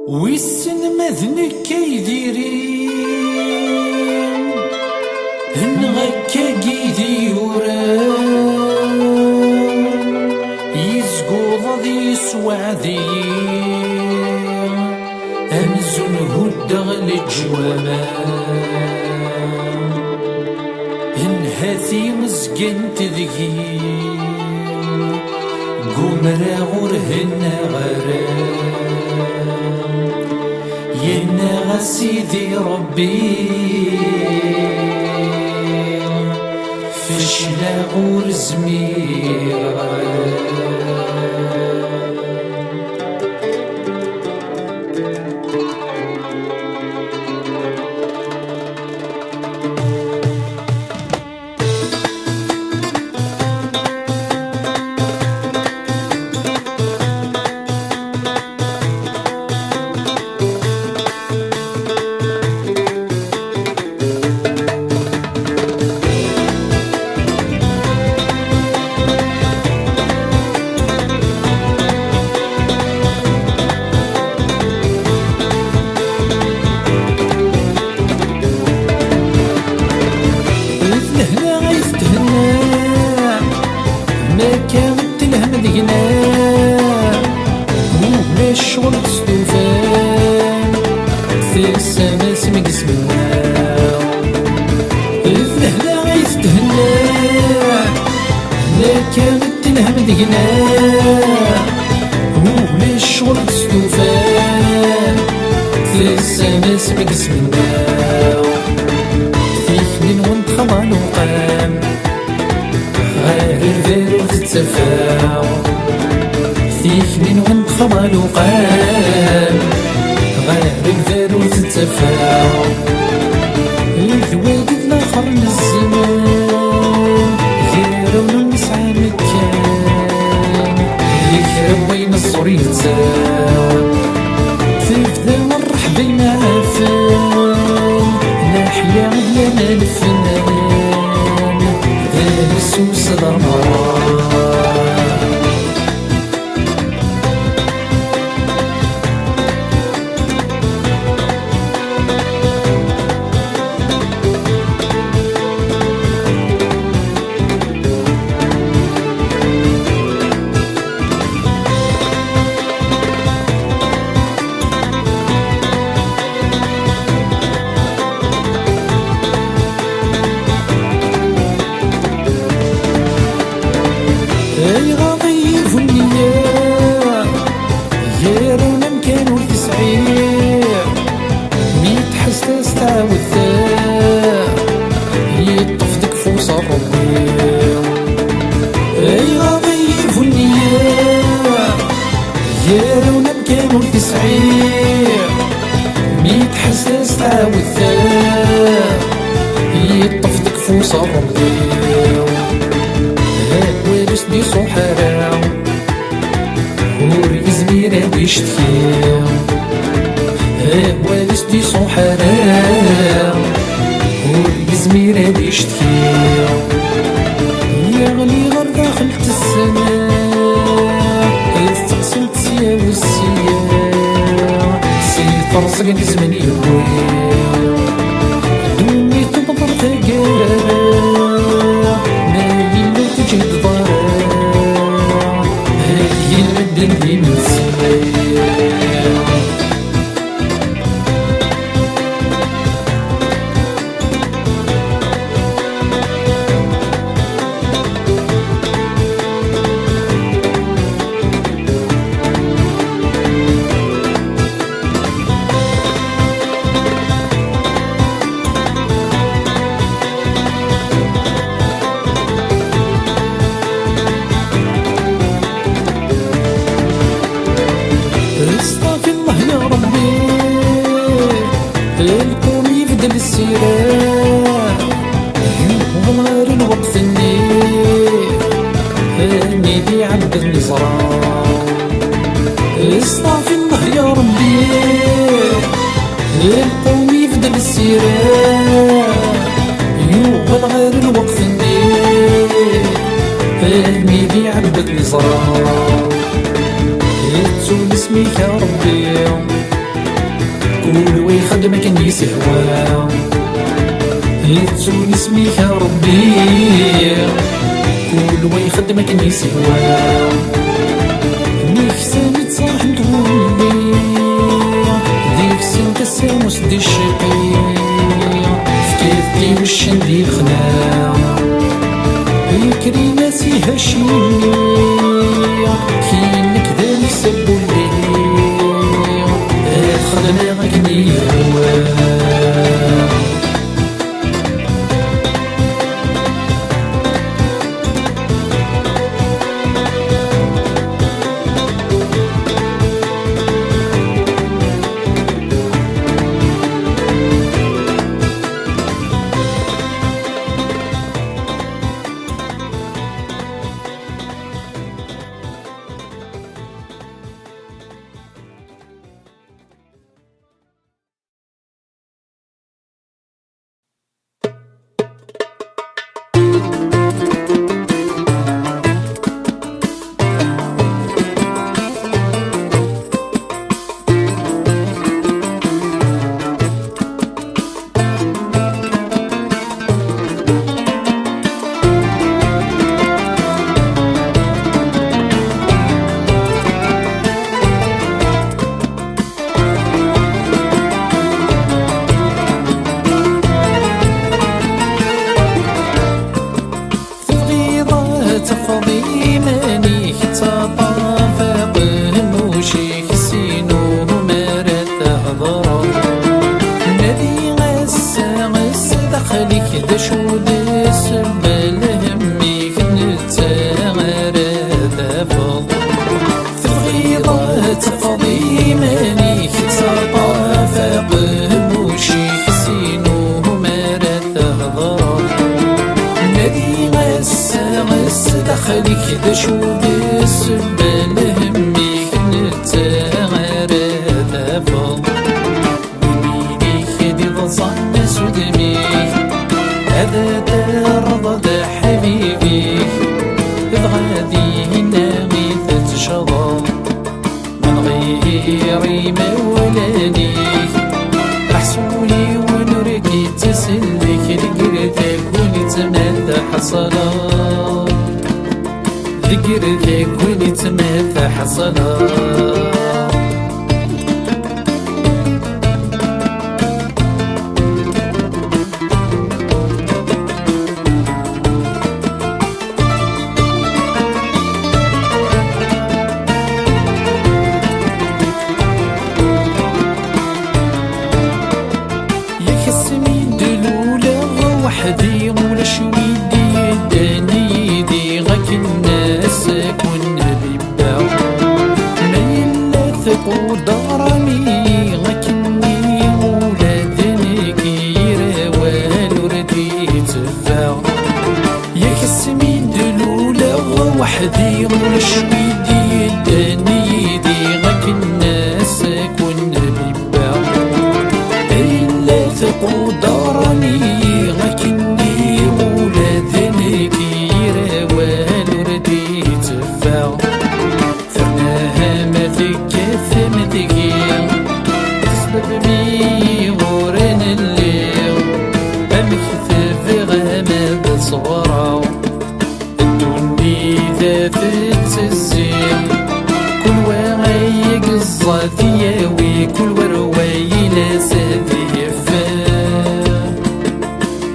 ويسن مذنك كيديرين هنغكا قيدي يوران يزقوض ذي سوعدي أمزن هدغ للجوامان هنهاثي مزقن تذكي قمرا غرهن غرام ينا سيدي ربي فشلا غور زمير كانت الهم دينا ولا الشغل تستوفان في السما سمك اسمنا الفهلة غيث تهنا لا كانت الهم دينا ولا الشغل تستوفان في السما سمك اسمنا فيك من وانت خمان وقام غير الفيرو تتسفاو فيك من وانت خمال وقام غير الفيرو تتسفاو الجواد الاخر للزمان غير ونسعى مكان يكرم وين الصور يتساو تبدا مرحبين عافان نحيا ديالنا الفنان السوس ضمان غضيف النية غيرنا مكانو التسعير ميت حساس تعاود ثاء يطفدك فوس الربيع غضيف النية غيرنا مكانو التسعير ميت حساس تعاود ثاء يطفدك فوس الربيع دي صحراء وري زميرة بيشتكي والس دي صحراء وري زميرة بيشتكي يغلي غير داخلة السماء استقسلت سيا والسيا سيد فرصك زمن يهوي دوني تضبر تقارا ما يلو تجهد ضرا دندي من سنين استغفر الله يا ربي الكون يفدى السيرة يغمر الوقت النير نيدي عبد النصران استغفر الله يا ربي الكون يفدى السيرة يغمر الوقت النير نيدي عبد النصران اسمك يا ربي كل ويخدم كان يسهوى يتسون اسميك يا ربي كل ويخدم كان يسهوى نفسي تصالح نتولي ديك سن كساموس دي الشقي فكيفتي وش ندي الخناع يكري ناسي هاشيني كينك ذا نسبو الليل خدنا غني هوا خليك دا شو بالسبال هميك نتغار ذافض بمينيك دي ضصان سدميك هذا ترضى دا حبيبيك بغادي نامي تتشظى من غيري مولانيك أحسولي ونوركي تسلك لقرتك ونتمنى حصلات ذكرتك ونتمنى حصلات وحدي ولا شويدي يداني يدي غاك الناس كنا بيبا ما يلاثق ودارني غاكني ولادنك يراوان وردي تفا ياك السمين دلولا وحدي ولا شويدي يداني يدي غاك الناس كنا بيبا ما يلاثق ودارني صغرى الدنيا ذات الزين كل وعي قصة ثياوي كل ورواي ناس ذيفا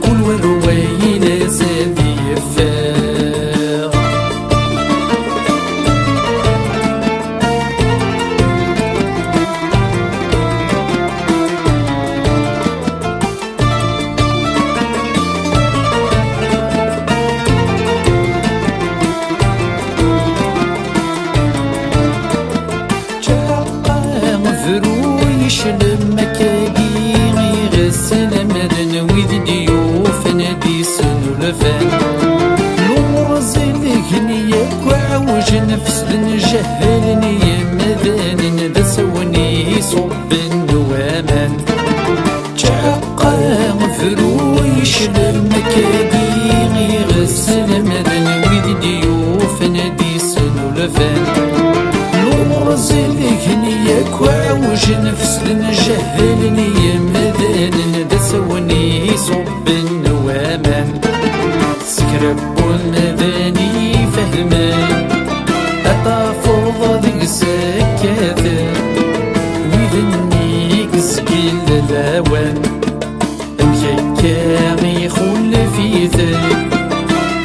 كل ورواي ناس ذيفا لما كاقي غسل مدن ويد ديوف نادي سنولفان نور زلقني وعوج نفس نجهلني مذان بسوني صب النوامان تعقى مفرويش لما كاقي غسل مدن ويد ديوف نادي سنولفان نور زلقني كواوج نفس نجهل يمدن دسوني صب النوامان سكربون ذاني فهمان أطافوض ذيك سكاثر ويذني كسكيل الأوان أمشكا يخل في ذاك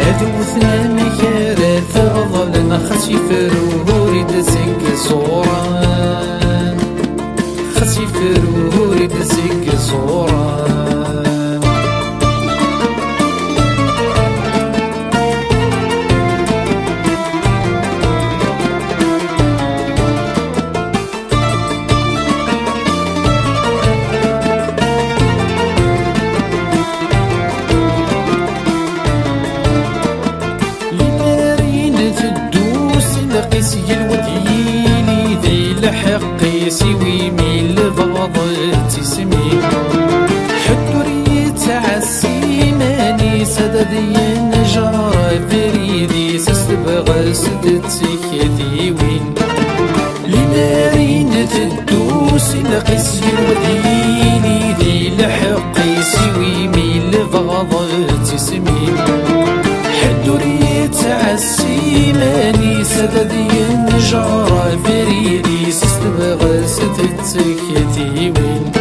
أدوثنا مكارث ظلنا خسي فروري دسك صوران خسي فروري دسك صوران قيسي الوديني ذي لحقي سوي ميل بغض تسمي حدوري تعسي ماني سددي نجار فريدي سستبغى سدتك وين لنارين تدوس لقيسي الوديني ذي لحقي سوي ميل بغض تسمي حدوري تعسي ماني سددي النجارة فريدي سستبغى ستتسكتي وين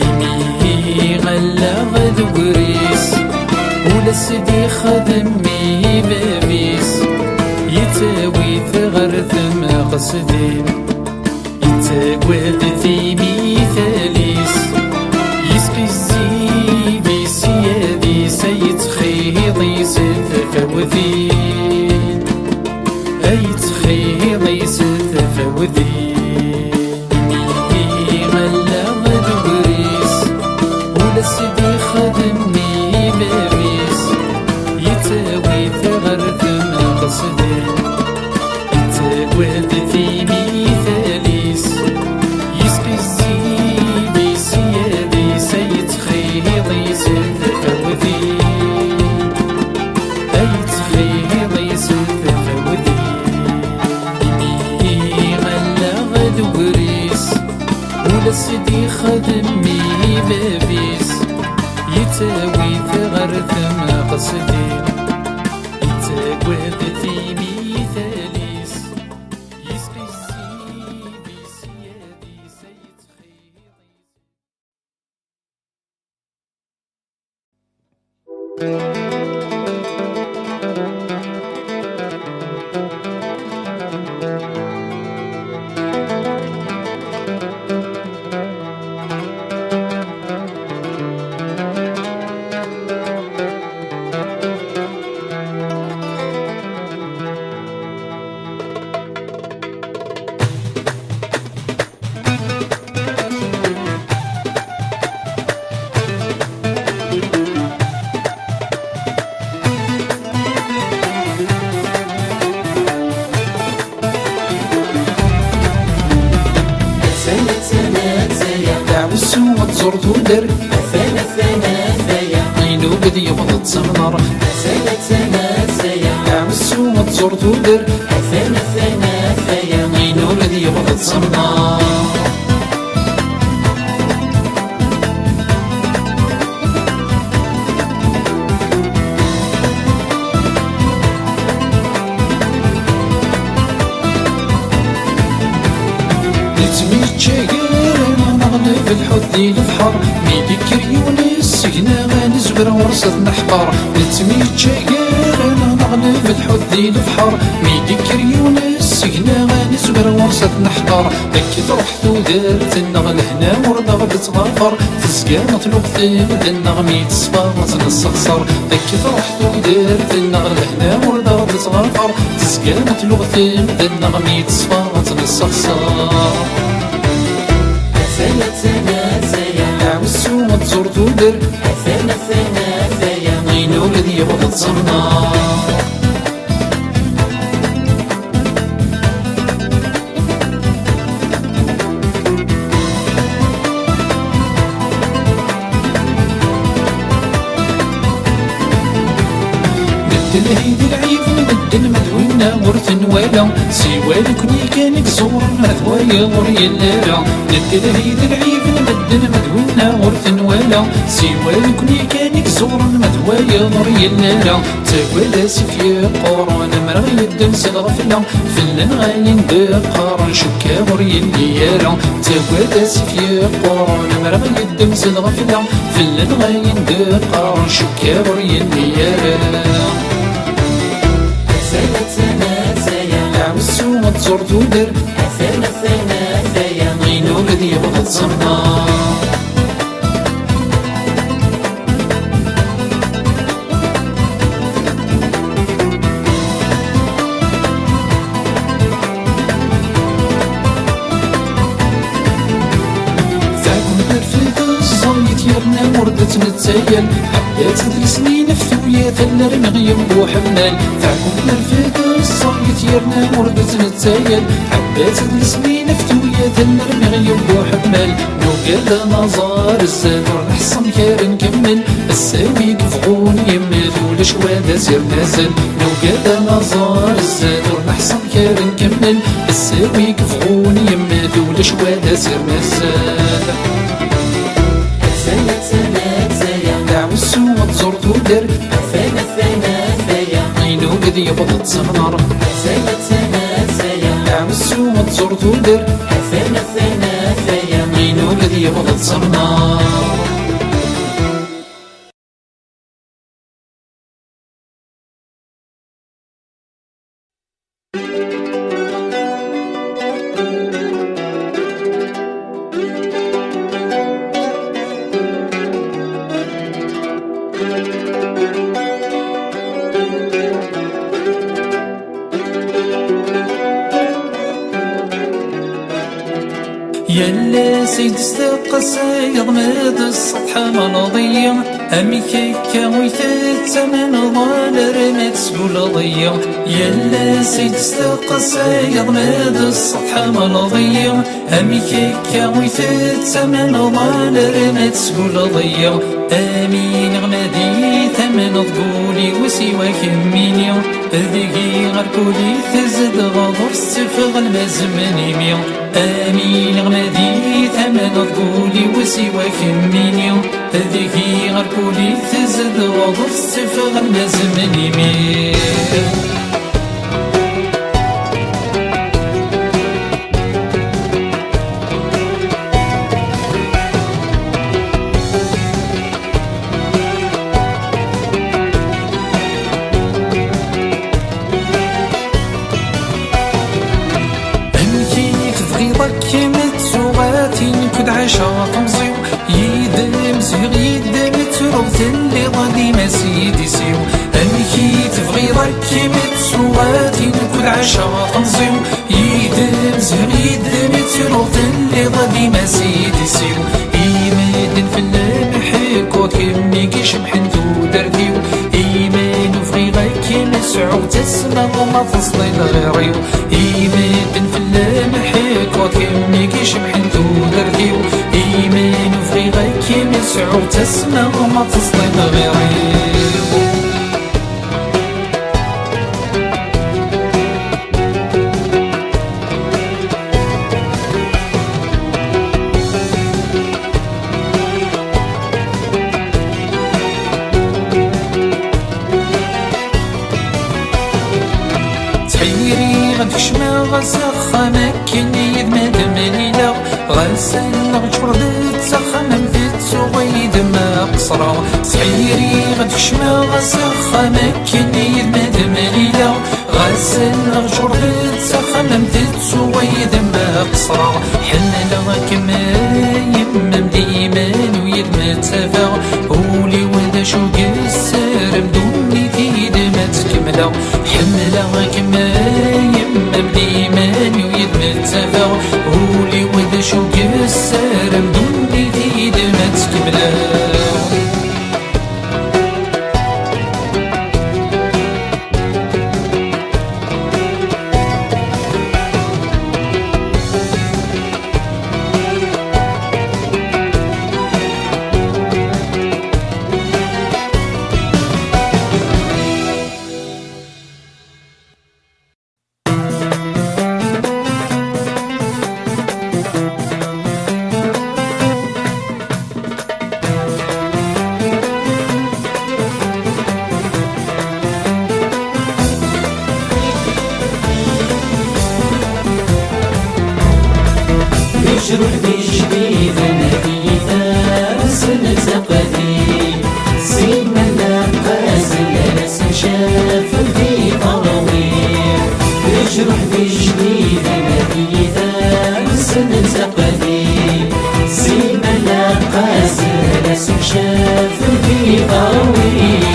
إمي غلا غدوريس ولا سدي خدمي بابيس يتاوي ثغر ثم قصدين يتاوي ثيمي ثاليس يسقي الزيبي سيادي سيد خيضي ستفوذين أي تخيضي ستفوذين إني غلا غدوريس ولا سيدي خدمني بابيس يتاوي ثغر ثم قصدين يتاوي ثيمي ثاليس يسقي الزيبي سيادي سيد خيضي ستفوذين أي تخيضي ستفوذين إني غلا غدوريس ولا سيدي خدمي بابيس يتاوي ثغر ثم قصدين يتاوي ثيمي ثاليس يسقي الزيبي سيادي سيد خيضي زرت ودر أثنى ثناثايا عينو قد يبض تسمنر أثنى ثناثايا عم السومة زرت ودر أثنى ثناثايا عينو قد يبض تسمنر في الحوت ديال البحر ميدي كريون السكنة غنزبر ورصد نحقر نتميت شاقر انا نغلب في الحوت ديال البحر ميدي كريون السكنة غنزبر ورصد نحقر هكي تروح تودر تنغل هنا ورنغ بتغفر تسقى مطلوق تبدا النغمي تصفى وتنصخصر هكي تروح تودر تنغل هنا ورنغ بتغفر تسقى مطلوق تبدا النغمي تصفى وتنصخصر أثنى ثناثايا عم السومة زرت ودر أثنى ثناثايا عينو قد يبض تصمنا الهيدي العيف نبدل مدوينا ورث ولا سوالك ني كانك زور المذوى يغري الليلة ندي الهيد العيب نبدل مدونا غرث ولا سوى كوني كانك زور المذوى يغري الليلة تقول سفيا قرون مرغي الدمس الغفلة فلن غاين بقرن شكا غري الليالة تقول سفيا قرون مرغي الدمس الغفلة فلن غاين بقرن شكا غري الليالة عوسو ما تزور تودر أثنى ثيا غينو قد يبغى تصمنا وردت نتسيل حبيت سنين فتوية ثلر مغيم وحمال تعكم نرفد الصيت يرنا وردت نتسيل حبيت سنين فتوية ثلر مغيم وحمال لو قال نظار الزادور نحصن كار نكمل الساوي كفغون يمد ولش وادا سير نازل لو قال نظار الزادور نحصن كار نكمل الساوي كفغون يمد ولش وادا سير نازل عوسو ما تزور تودر أثنى ثيا غينو قد يبغى تصغر عوسو ما تزور تودر أثنى ثيا غينو قد يبغى تصغر يلا سيد استقى يغمد السطح ملضية أمي كيكا ويثت من ضال رمت سقول ضية يلا سيد استقى يغمد السطح ملضية أمي كيكا ويثت من ضال رمت سقول ضية أمين غمدي ثمن ضقولي وسواك ميني ذيكي غركولي تزد غضر استفغ المزمني ميو أمين غمدي ثمن ضقولي وسواك ميني ذيكي غركولي تزد غضر استفغ المزمني ميو عشاق مزيو يدم زيغ يدم تروث اللي ظلي ما سيدي سيو أمكي تبغي ركي متسواتي نكود عشاق مزيو يدم زيغ يدم تروث اللي ظلي ما سيدي سيو إيمان في اللمحك وكمي كي شبحن تودرديو إيمان وفغي غاكي مسعو تسمى وما تصلي لغيريو إيمان في اللمحك وكمي كي شبحن تودرديو إيمان وفغي غاكي مسعو تسمى وما تصلي لغيريو غسخة مكني مدمنينا غسل غجرد تسخم مدت وغيد ما قصرا سحيري غدكشما غسخة مكني مدمنينا غسل غجرد تسخم مدت وغيد ما قصرا حنا كما يمم ديمان ويد تفا قولي ولا شو قسر بدوني تيد ما تكملا حملا كما يمم ديمان ويد تفا قولي ولا شو قسر بدوني تيد ما تكملا يجرح بجديد نبيثا سنة قديم سيما لقاس الناس شاف في طراويل يجرح بجديد نبيثا سنة قديم سيما لقاس الناس شاف في طراويل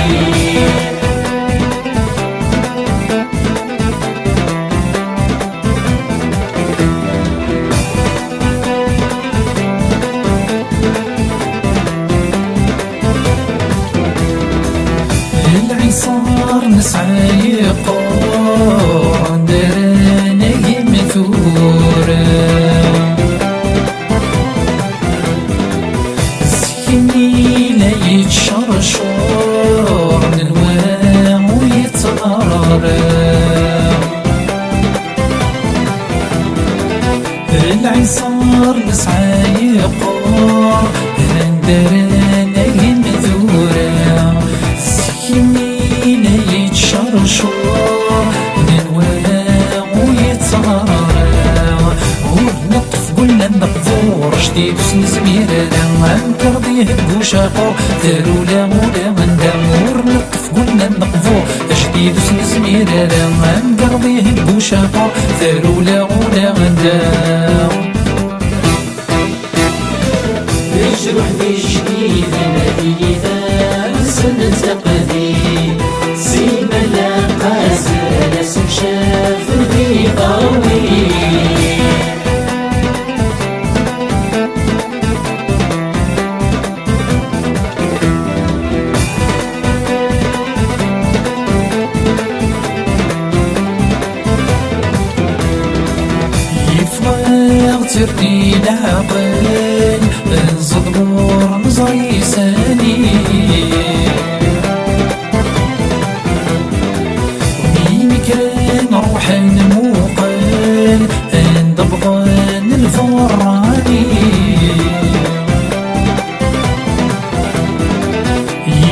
صار نسعى يقار درنا يمثورا زيني لا يتشرشر نلوى ويتغرر العصار نسعى يقار درنا يمثورا زيني يتشرشر ننوى ويتغرر ونقف قلنا نقفور جديد سنزمير نكر ضيه بوشاقور دارو لا مولا من دامور نقف قلنا نقفور جديد سنزمير نكر ضيه بوشاقور دارو لا مولا من دام يجرح بجديد نبيثا سنة قديم سيما لقاس ناس شاف في طويل يفرغ ترني العقل الزضبور مزري ساني نروح نموقن ندبغن الفراني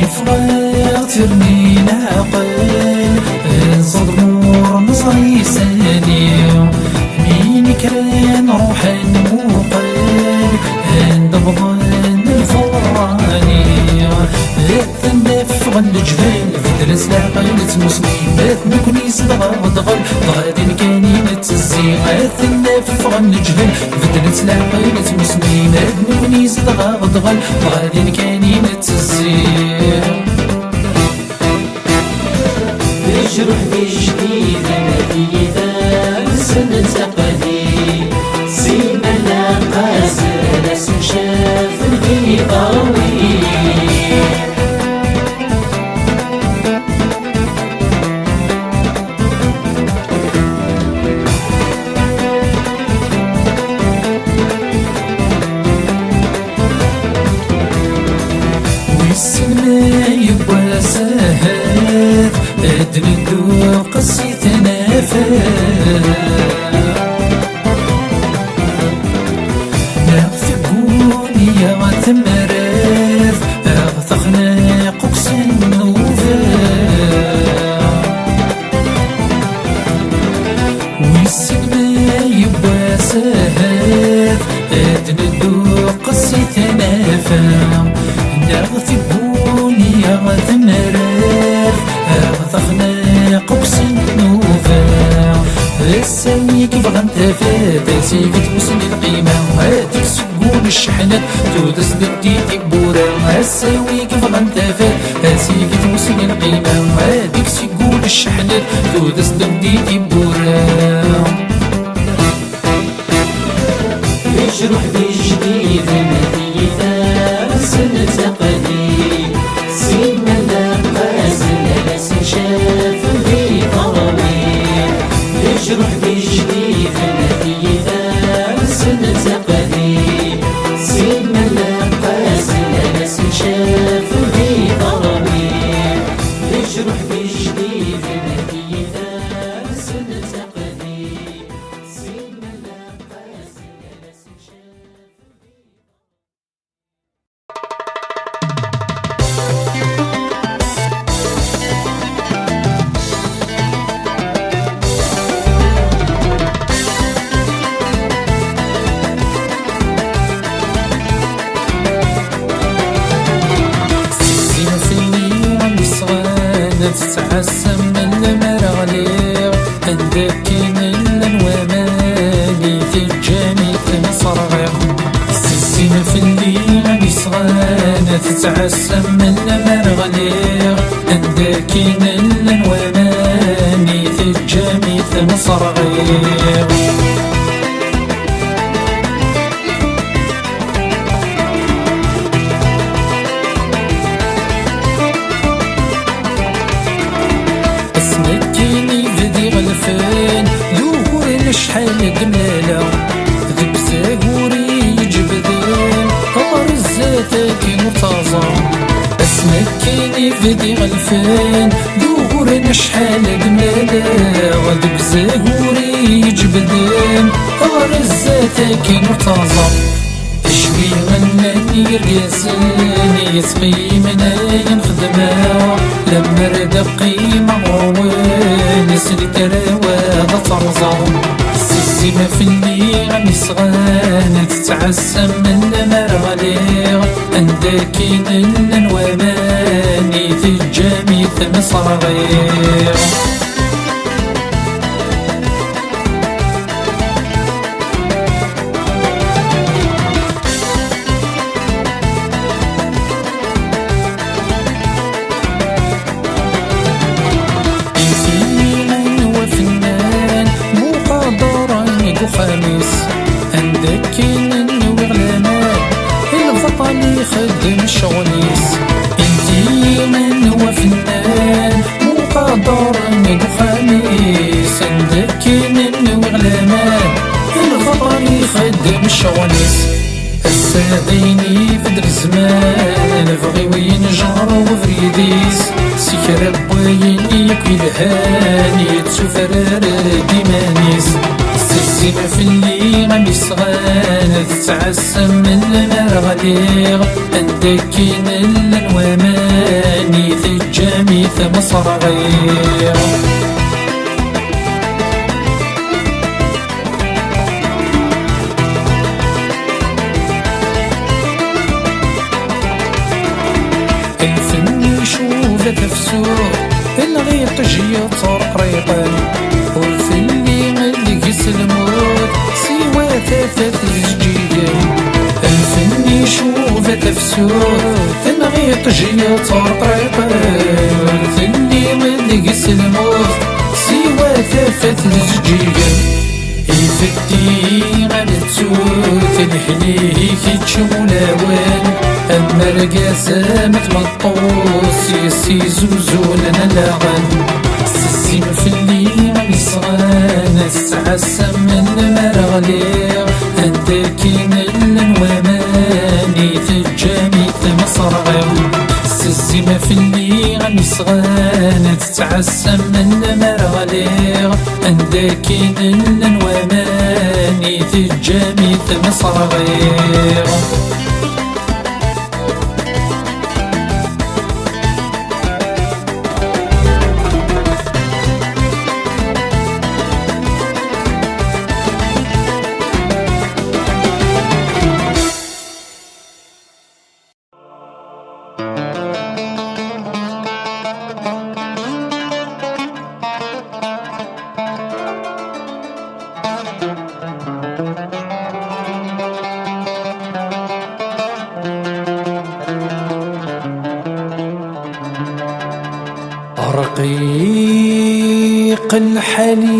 يفرغ ترني العقل الزضمور مصري ساني مين كان نروح نموقن ندبغن الفراني الثنف غنجبال فدرس لعقل مسلمات نكون يصدغ ضغل غادي كاني نتزي الثنف غنجبال فدرس لعقل مسلمات نكون يصدغ ضغل غادي كاني نتزي يجرح بجديد نبيثا سنة قديم سيما لقاس ناس شاف في طويل والسلمى يبقى سهل ادردو قصيت نافذ نغثقوني يا غتمرث اغثقنا قوس النوفا والسلمى يبقى سهل ادردو قصيت نافذ نغثقوني يا غتمرث اغثقنا قوس النوفا السوي كيف غنتفاد سيفت مسلم القيمة هاديك سكون الشحنات تودس ديتي بورا السوي كيف غنتفاد سيفت مسلم القيمة هاديك سكون الشحنات تودس ديتي بورا يجرح بجديد نبيثا سنة قديم سيما لقاس ناس شاف في طراويل يجرح بجديد نبيثا سنة قديم سيما لقاس ناس شاف في طراويل يجرح بجديد نبيثا سنة قديم سيما لقاس ناس شاف تتعسم من المرغليغ عندك كين الواماني تجاني تنصرغيغ السين في اللي غادي صغانة تتعسم من المرغليغ عندك كين الواماني تجاني تنصرغيغ شحال دمالة ذب ساقوري يجبدين رزاتك مرتضى اسمك كيني فدي غلفان دور شحال دمالة ذب ساقوري يجبدين رزاتك مرتضى اشبي غناني رقاساني يسقيمنا ينخدمها لما ردقي مغروان يسري تراوى ترزا السيمة في اللي غني صغان تتعسم من المرغليغ عندك الواماني تجامي تنصرغيغ عندك كين وغلامات الفطن يخدم شغليس انتي من هو فنان مو قادر نقو خميس عندك كين وغلامات الفطن يخدم شغليس الساديني فدر زمان نبغي وين جهر وفريديس سكر بوين يكوي الهاني تسوفرار ديمانيس السيمة في اللي غني صغان تتعسم من المرغليغ عندك كين الواماني تجامي تنصرغيغ الفن يشوف تفسور الغيط جي طرق ريقان والفن الموت سوى ثلاثة الجيجان الفن يشوف تفسور تنغي طجية طريقة الفن يملقس الموت سوى ثلاثة الجيجان الفتي غنتسوت الحليه كيتشولاوان أما القاسة متمطوس يسي زوزولنا لاغان السيمة في اللي غني صغان تتعسم من المرغليغ عندك كين الواماني تجامي تنصرغيغ السيمة في اللي غني صغان تتعسم من المرغليغ عندك كين الواماني تجامي تنصرغيغ رقيق الحليم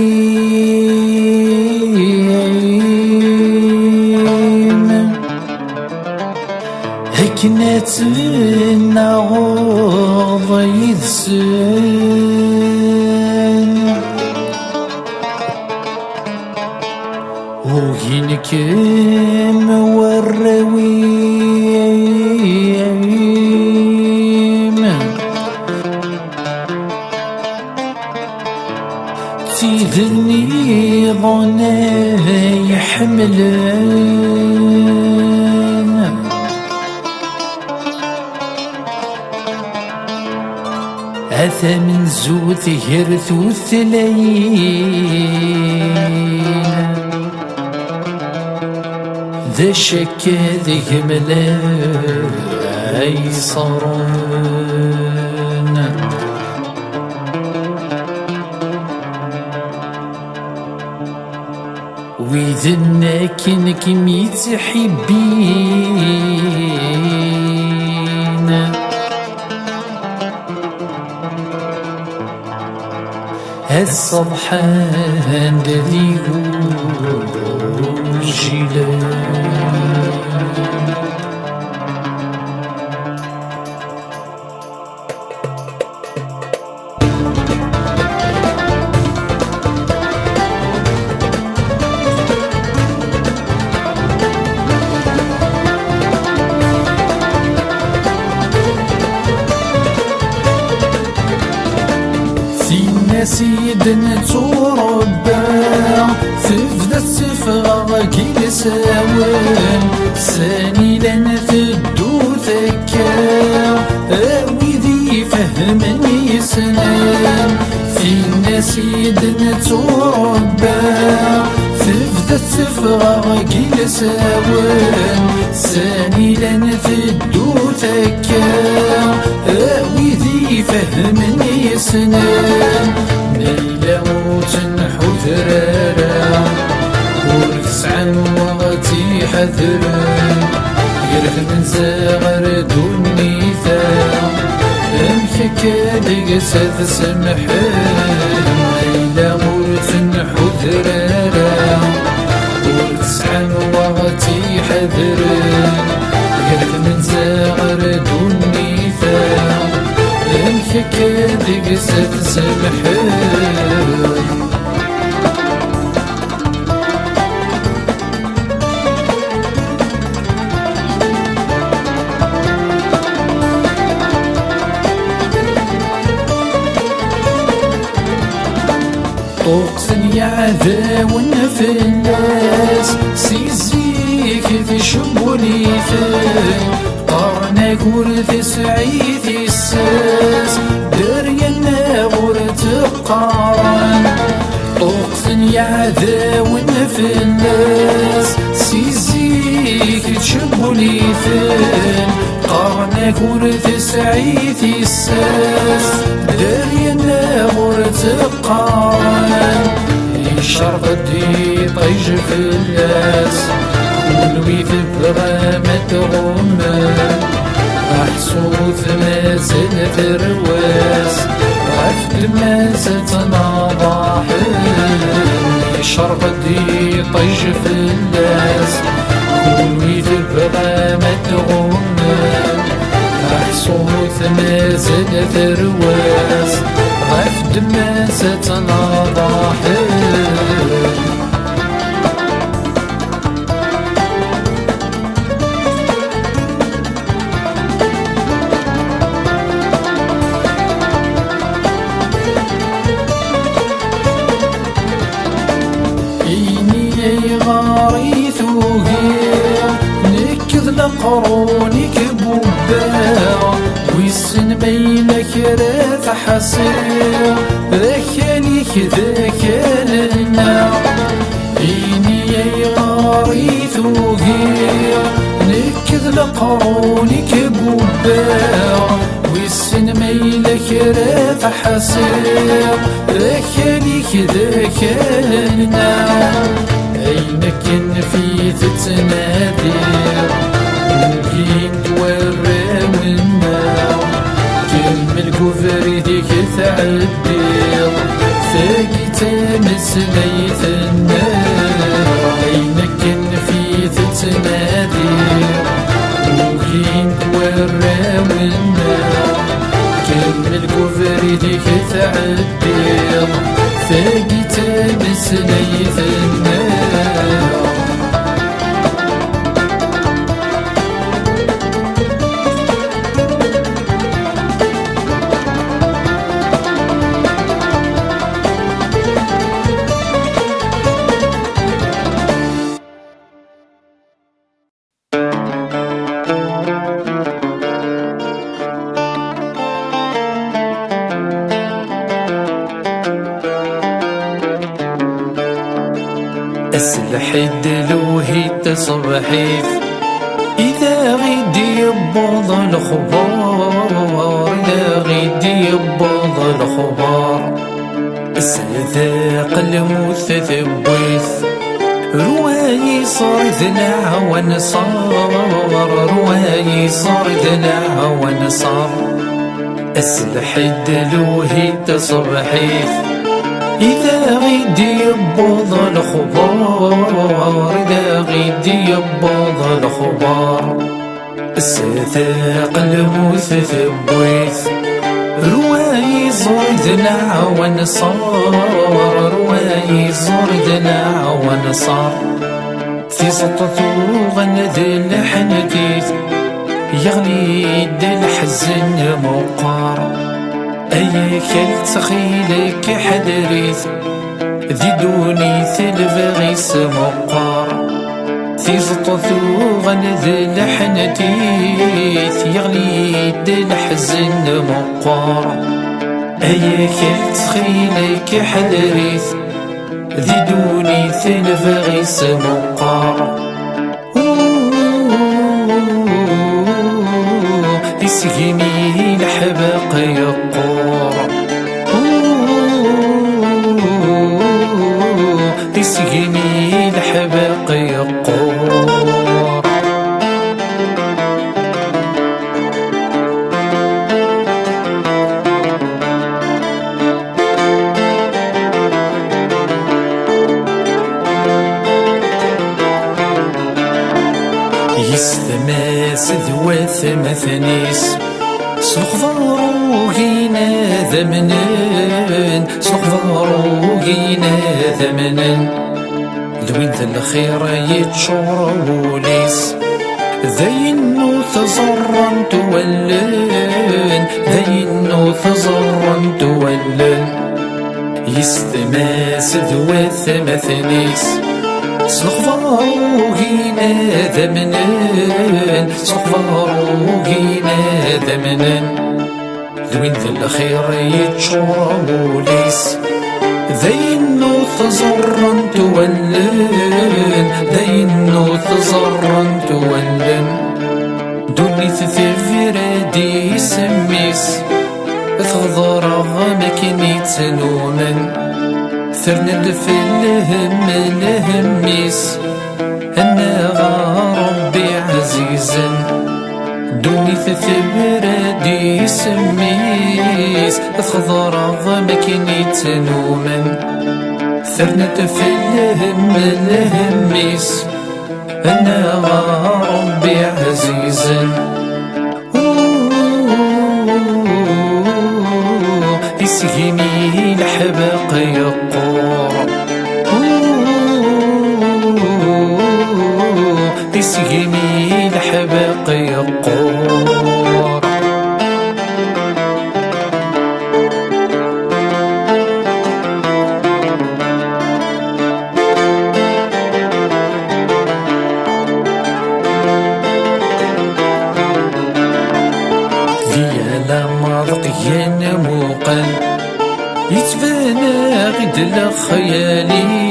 هكنات النغوض يذسن وينك موريم تيذني ظناه يحملن أثى من زوت هرث الثلين ذا شك ذي ملا أيصرن ويذنا كنك متحبين الصبحان الذي أجلان سيدنا تربى تفدى السفغة كي ساوان ساني لنا تدو ذكا وذي فهمني سنان فينا سيدنا تربى تفدى السفغة كي ساوان ساني لنا تدو ذكا وذي فهمني سنان ليلة وتنحو ثرارا ورفسعا وغتي حذران يرح من زغر دوني ثا امك كادق ساث سمحان ليلة وتنحو ثرارا ورفسعا وغتي حذران يرح من زغر دوني ثا امك كادق ساث سمحان طوقتن يا عذاون في الناس سيزيك تشبوني فين قرنك ورث سعيد الساس درينا ورث قارن طوقتن يا عذاون في الناس سيزيك تشبوني فين قرنك ورث سعيد الساس درينا ورث قارن يشرب الدي طيج في الناس ونوي تبغى ما تغمى أحسوث ما زلت رواس عفت ما ستناضح يشرب الدي طيج في الناس ونوي تبغى ما تغمى أحسوث ما زلت رواس عفت ما ستناضح قرونك بوبا ويسن بينك راث حسير ذاكاليك ذاكالنا إني يغاري ثوغير نكذ لقرونك بوبا ويسن ميلك راث حسير ذاكاليك ذاكالنا أينك في تتنادير ممكن توريونا كلمة الكفر ديك تعدير ثاقي تامس ميتنا عينك في تتنادير ممكن توريونا كلمة الكفر ديك تعدير ثاقي تامس ميتنا السلحد لوهي تصبحيث إذا غيدي يبوض الخبار إذا غيدي يبوض الخبار السذاق الموت ثبويث رواي صار ذلع ونصار، رواي صار ذلع ونصار، أسلح الدلوهي تصبحيث إذا غيدي يبوض الخبار، إذا غيدي يبوض الخبار، الستاق الموت ثبويث رواي زور ذلع ونصار، رواي زور ذلع ونصار، في سطثو غند الحنتيث يغلي الحزن موقار، أيك تخيلك حدريث ذي دوني ثلفغيس موقار، في سطثو غند الحنتيث يغلي الحزن موقار، أيك تخيلك حدريث ذي دوني ثلفغيس موقار، يسقيني الحباق يقور، يسقيني الحباق يقور. يستماس ذوات مثنيس سخضروغينا ذمنن، سخضروغينا ذمنن، ذوين ذا الخير يتشور وليس ذينو تزرن تولن، ذينو تزرن تولن، يستماس ذوات مثنيس سخضروغينا ذمنن، سخضروغينا ذمنن، ذوين ذا الخير يتشور وليس ذينو تزرن تولن، ذينو تزرن تولن، دوني تثفر دي سميس تغضر مكني تنومن، ثرند في الهم الهميس أنا ربي عزيزا، دوني تثبر دي سميس تخضر مكني تنومن، ثرند في الهم الهميس أنا ربي عزيزا، يسقيني الحباق يقور، يسقيني الحباق يقور. ذيا لمرق ينموقن يتبانا غد الخياليس،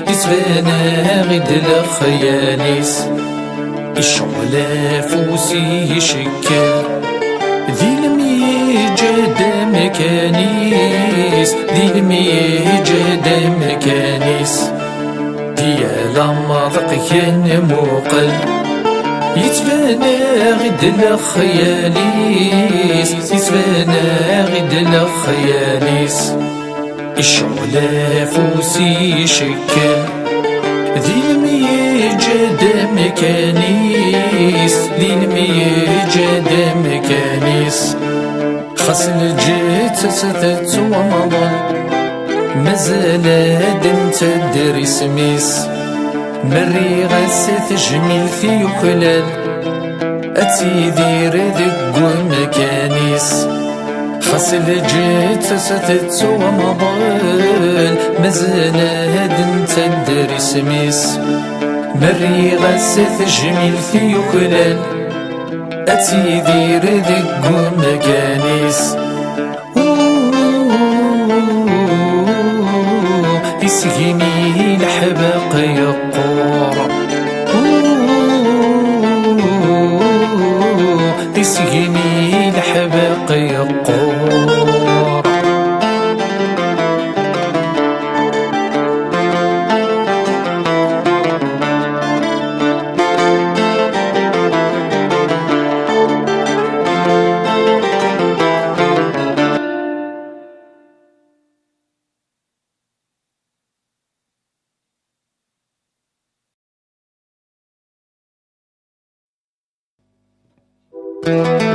يتبانا غد الخياليس، الشغل فوسي يشكل ذي الميجاد مكانيس، ذي الميجاد مكانيس، ديال مرق ينموقل يتبانا غد الخياليس، يتبانا غد الخياليس، الشغل فوسي يشكل ذي الميجاد مكانيس، ذي الميجاد مكانيس، خاص الجيت ستت ومضل مازال هادم تدري سميس، مري غسة جميل في يكلال أتيدير ذق مكانيس، خاص الجيت ستت ومضل مازال هادم تدري سميس، مري غسة جميل في يكلال أتيدير ذق مكانيس، يسقيني الحباق يقور، يسقيني الحباق يقور. السلام.